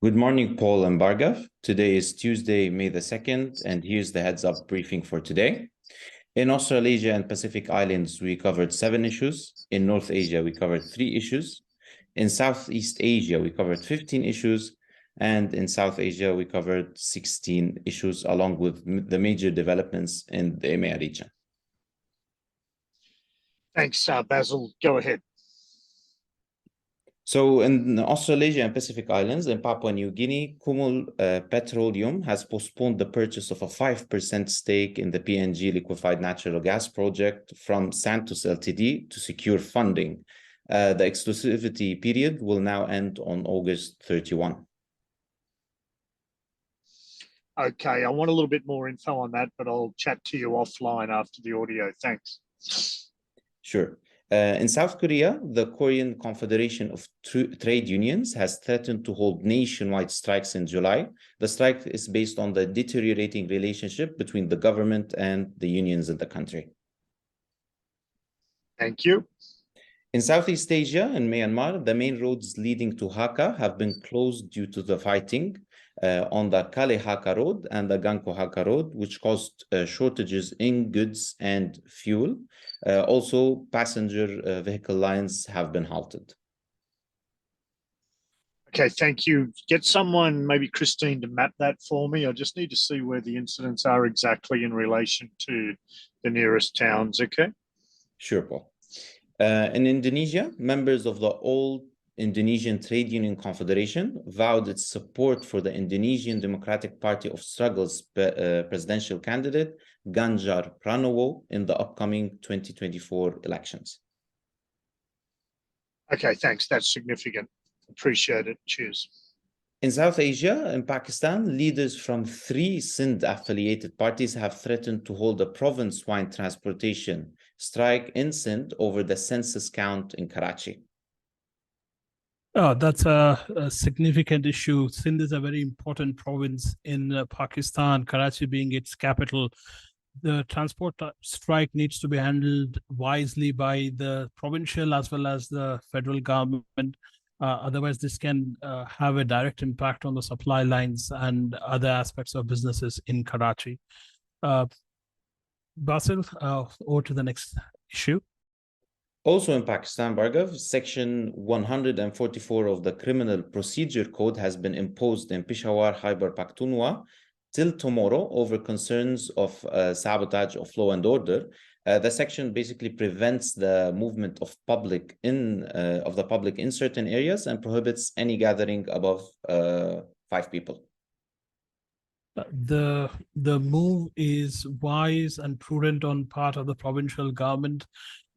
Good morning, Paul and Bhargav. Today is Tuesday, May the 2nd, and here's the heads-up briefing for today. In Australasia and Pacific Islands, we covered 7 issues. In North Asia, we covered 3 issues. In Southeast Asia, we covered 15 issues. And in South Asia, we covered 16 issues, along with the major developments in the EMEA region. Thanks, Bassel. Go ahead. So in Australasia and Pacific Islands, in Papua New Guinea, Kumul Petroleum has postponed the purchase of a 5% stake in the PNG liquefied natural gas project from Santos Ltd to secure funding. The exclusivity period will now end on August 31. Okay, I want a little bit more info on that, but I'll chat to you offline after the audio. Thanks. Sure. In South Korea, the Korean Confederation of Trade Unions has threatened to hold nationwide strikes in July. The strike is based on the deteriorating relationship between the government and the unions in the country. Thank you. In Southeast Asia and Myanmar, the main roads leading to Hakka have been closed due to the fighting on the Kale Hakka Road and the Ganko Hakka Road, which caused shortages in goods and fuel. Also, passenger vehicle lines have been halted. Okay, thank you. Get someone, maybe Christine, to map that for me. I just need to see where the incidents are exactly in relation to the nearest towns, okay? Sure, Paul. In Indonesia, members of the All Indonesian Trade Union Confederation vowed its support for the Indonesian Democratic Party of Struggle's presidential candidate, Ganjar Pranowo, in the upcoming 2024 elections. Okay, thanks. That's significant. Appreciate it. Cheers. In South Asia and Pakistan, leaders from 3 Sindh-affiliated parties have threatened to hold a province-wide transportation strike in Sindh over the census count in Karachi. Oh, that's a significant issue. Sindh is a very important province in Pakistan, Karachi being its capital. The transport strike needs to be handled wisely by the provincial as well as the federal government. Otherwise, this can have a direct impact on the supply lines and other aspects of businesses in Karachi. Bassel, over to the next issue. Also in Pakistan, Bhargav, Section 144 of the Criminal Procedure Code has been imposed in Peshawar, Khyber Pakhtunkhwa till tomorrow over concerns of sabotage of law and order. The section basically prevents the movement of the public in certain areas and prohibits any gathering above 5 people. The move is wise and prudent on part of the provincial government.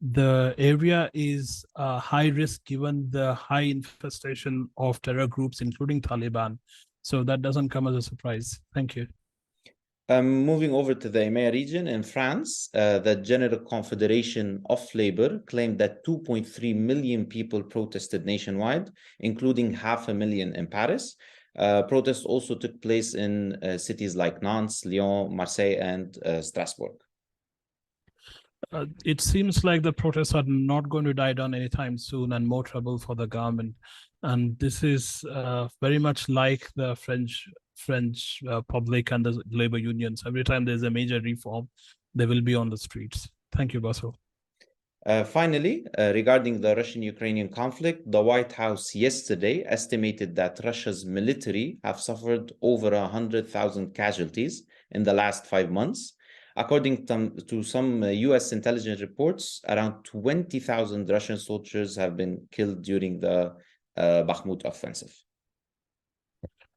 The area is high risk given the high infestation of terror groups, including Taliban. So that doesn't come as a surprise. Thank you. Moving over to the EMEA region in France, the General Confederation of Labour claimed that 2.3 million people protested nationwide, including 500,000 in Paris. Protests also took place in cities like Nantes, Lyon, Marseille, and Strasbourg. It seems like the protests are not going to die down anytime soon and more trouble for the government. And this is very much like the French public and the labor unions. Every time there's a major reform, they will be on the streets. Thank you, Bassel. Finally, regarding the Russian-Ukrainian conflict, the White House yesterday estimated that Russia's military have suffered over 100,000 casualties in the last 5 months. According to some US intelligence reports, around 20,000 Russian soldiers have been killed during the Bakhmut offensive.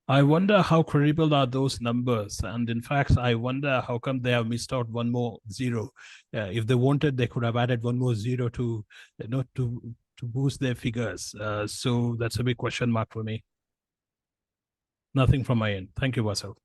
I wonder how credible are those numbers, and in fact, I wonder how come they have missed out one more zero. If they wanted, they could have added one more zero to boost their figures. So that's a big question mark for me. Nothing from my end. Thank you, Bassel.